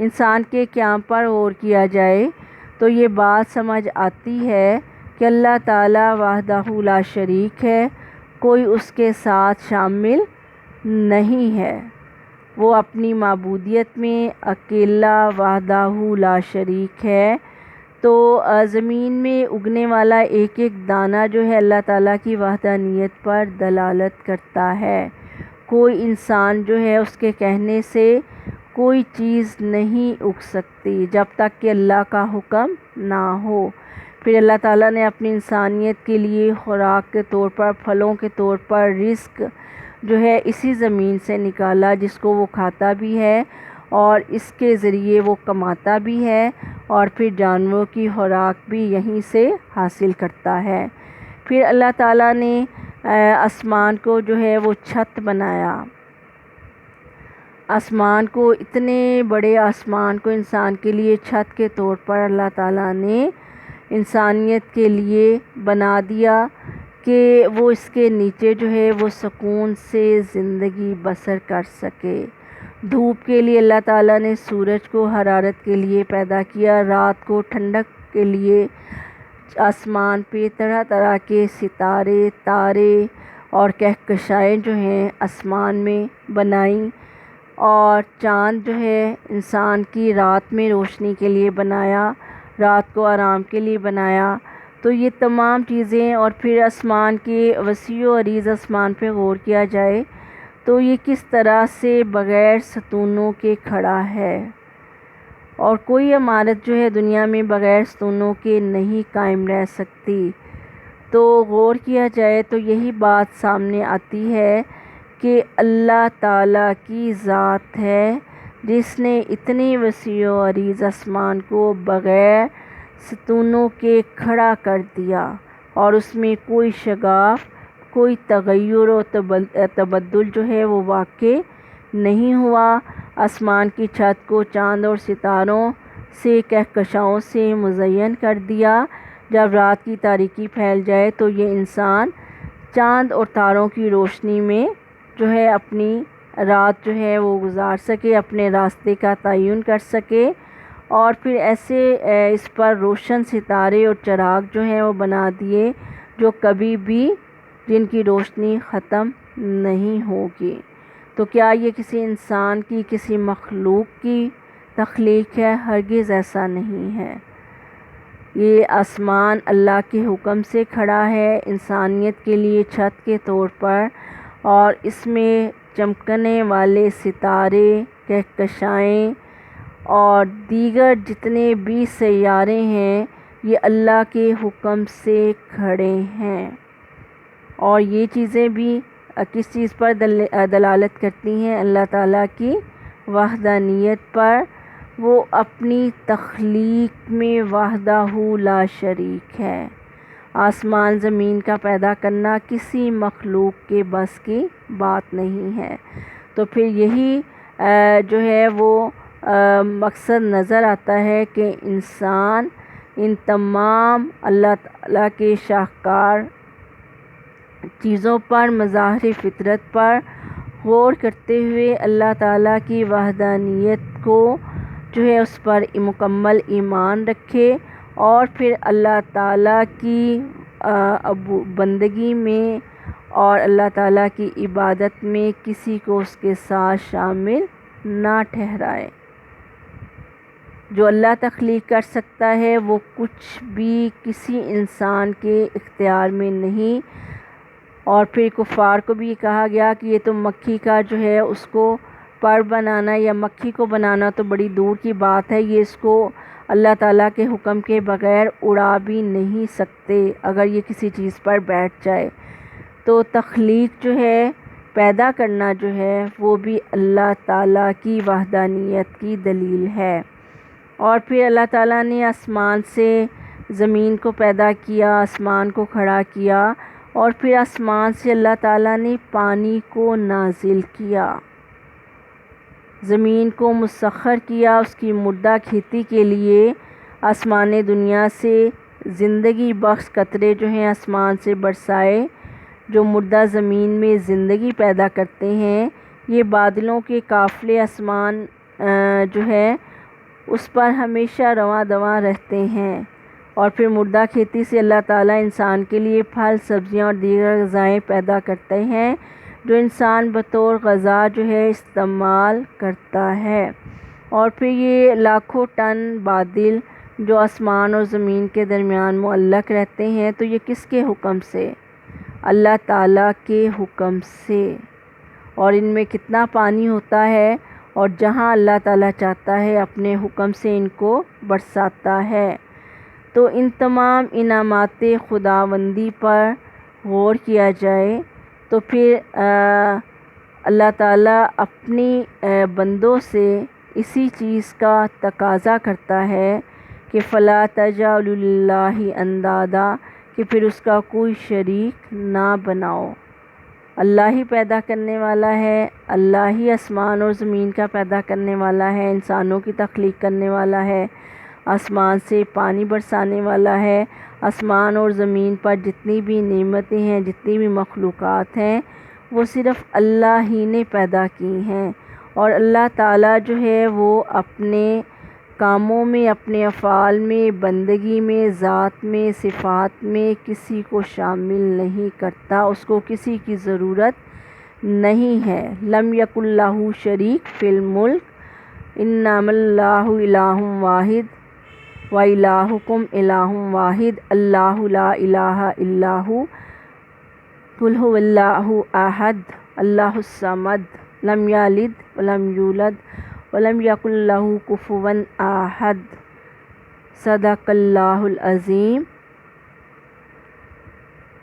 انسان کے قیام پر غور کیا جائے تو یہ بات سمجھ آتی ہے کہ اللہ تعالیٰ وحدہ لا شریک ہے، کوئی اس کے ساتھ شامل نہیں ہے، وہ اپنی معبودیت میں اکیلا وحدہ لا شریک ہے۔ تو زمین میں اگنے والا ایک ایک دانہ جو ہے اللہ تعالیٰ کی وحدانیت پر دلالت کرتا ہے۔ کوئی انسان جو ہے اس کے کہنے سے کوئی چیز نہیں اگ سکتی جب تک کہ اللہ کا حکم نہ ہو۔ پھر اللہ تعالیٰ نے اپنی انسانیت کے لیے خوراک کے طور پر، پھلوں کے طور پر رزق جو ہے اسی زمین سے نکالا، جس کو وہ کھاتا بھی ہے اور اس کے ذریعے وہ کماتا بھی ہے، اور پھر جانوروں کی خوراک بھی یہیں سے حاصل کرتا ہے۔ پھر اللہ تعالیٰ نے آسمان کو جو ہے وہ چھت بنایا۔ آسمان کو، اتنے بڑے آسمان کو انسان کے لیے چھت کے طور پر اللہ تعالیٰ نے انسانیت کے لیے بنا دیا کہ وہ اس کے نیچے جو ہے وہ سکون سے زندگی بسر کر سکے۔ دھوپ کے لیے اللہ تعالیٰ نے سورج کو حرارت کے لیے پیدا کیا، رات کو ٹھنڈک کے لیے آسمان پہ طرح طرح کے ستارے، تارے اور کہکشائیں جو ہیں آسمان میں بنائیں، اور چاند جو ہے انسان کی رات میں روشنی کے لیے بنایا، رات کو آرام کے لیے بنایا۔ تو یہ تمام چیزیں، اور پھر آسمان کے وسیع و عریض آسمان پہ غور کیا جائے تو یہ کس طرح سے بغیر ستونوں کے کھڑا ہے، اور کوئی عمارت جو ہے دنیا میں بغیر ستونوں کے نہیں قائم رہ سکتی۔ تو غور کیا جائے تو یہی بات سامنے آتی ہے کہ اللہ تعالیٰ کی ذات ہے جس نے اتنی وسیع و عریض آسمان کو بغیر ستونوں کے کھڑا کر دیا، اور اس میں کوئی شگاف، کوئی تغیر و تبدل جو ہے وہ واقع نہیں ہوا۔ آسمان کی چھت کو چاند اور ستاروں سے، کہکشاؤں سے مزین کر دیا۔ جب رات کی تاریکی پھیل جائے تو یہ انسان چاند اور تاروں کی روشنی میں جو ہے اپنی رات جو ہے وہ گزار سکے، اپنے راستے کا تعین کر سکے، اور پھر ایسے اس پر روشن ستارے اور چراغ جو ہیں وہ بنا دیے جو کبھی بھی، جن کی روشنی ختم نہیں ہوگی۔ تو کیا یہ کسی انسان کی، کسی مخلوق کی تخلیق ہے؟ ہرگز ایسا نہیں ہے۔ یہ آسمان اللہ کے حکم سے کھڑا ہے انسانیت کے لیے چھت کے طور پر، اور اس میں چمکنے والے ستارے، کہکشائیں اور دیگر جتنے بھی سیارے ہیں یہ اللہ کے حکم سے کھڑے ہیں۔ اور یہ چیزیں بھی کس چیز پر دلالت کرتی ہیں؟ اللہ تعالیٰ کی وحدانیت پر۔ وہ اپنی تخلیق میں وحدہ لا شریک ہے۔ آسمان زمین کا پیدا کرنا کسی مخلوق کے بس کی بات نہیں ہے۔ تو پھر یہی جو ہے وہ مقصد نظر آتا ہے کہ انسان ان تمام اللہ تعالیٰ کے شاہکار چیزوں پر، مظاہر فطرت پر غور کرتے ہوئے اللہ تعالیٰ کی وحدانیت کو جو ہے اس پر مکمل ایمان رکھے، اور پھر اللہ تعالیٰ کی بندگی میں اور اللہ تعالیٰ کی عبادت میں کسی کو اس کے ساتھ شامل نہ ٹھہرائے۔ جو اللہ تخلیق کر سکتا ہے وہ کچھ بھی کسی انسان کے اختیار میں نہیں۔ اور پھر کفار کو بھی کہا گیا کہ یہ تو مکھی کا جو ہے اس کو پر بنانا یا مکھی کو بنانا تو بڑی دور کی بات ہے، یہ اس کو اللہ تعالیٰ کے حکم کے بغیر اڑا بھی نہیں سکتے اگر یہ کسی چیز پر بیٹھ جائے۔ تو تخلیق جو ہے، پیدا کرنا جو ہے، وہ بھی اللہ تعالیٰ کی وحدانیت کی دلیل ہے۔ اور پھر اللہ تعالیٰ نے آسمان سے زمین کو پیدا کیا، آسمان کو کھڑا کیا، اور پھر آسمان سے اللہ تعالیٰ نے پانی کو نازل کیا، زمین کو مسخر کیا اس کی مردہ کھیتی کے لیے۔ آسمان دنیا سے زندگی بخش قطرے جو ہیں آسمان سے برسائے، جو مردہ زمین میں زندگی پیدا کرتے ہیں۔ یہ بادلوں کے قافلے آسمان جو ہے اس پر ہمیشہ رواں دواں رہتے ہیں۔ اور پھر مردہ کھیتی سے اللہ تعالیٰ انسان کے لیے پھل، سبزیاں اور دیگر غذائیں پیدا کرتے ہیں جو انسان بطور غذا جو ہے استعمال کرتا ہے۔ اور پھر یہ لاکھوں ٹن بادل جو آسمان اور زمین کے درمیان معلق رہتے ہیں، تو یہ کس کے حکم سے؟ اللہ تعالیٰ کے حکم سے۔ اور ان میں کتنا پانی ہوتا ہے، اور جہاں اللہ تعالیٰ چاہتا ہے اپنے حکم سے ان کو برساتا ہے۔ تو ان تمام انعامات خداوندی پر غور کیا جائے تو پھر اللہ تعالیٰ اپنی بندوں سے اسی چیز کا تقاضا کرتا ہے کہ فَلَا تَجْعَلُوا لِلَّهِ اندادا، کہ پھر اس کا کوئی شریک نہ بناؤ۔ اللہ ہی پیدا کرنے والا ہے، اللہ ہی آسمان اور زمین کا پیدا کرنے والا ہے، انسانوں کی تخلیق کرنے والا ہے، آسمان سے پانی برسانے والا ہے۔ آسمان اور زمین پر جتنی بھی نعمتیں ہیں، جتنی بھی مخلوقات ہیں، وہ صرف اللہ ہی نے پیدا کی ہیں۔ اور اللہ تعالیٰ جو ہے وہ اپنے کاموں میں، اپنے افعال میں، بندگی میں، ذات میں، صفات میں کسی کو شامل نہیں کرتا، اس کو کسی کی ضرورت نہیں ہے۔ لم یکن لہ شریک فی الملک انما اللہ الہ واحد وَإِلَٰهُكُمْ إِلَٰهٌ وَاحِدٌ اللَّهُ لَا إِلَٰهَ إِلَّا هُوَ قُلْ هُوَ اللَّهُ أَحَدٌ اللَّهُ الصَّمَدُ لَمْ يَلِدْ وَلَمْ يُولَدْ وَلَمْ يَكُن لَّهُ كُفُوًا أَحَدٌ۔ صدق اللہ العظیم۔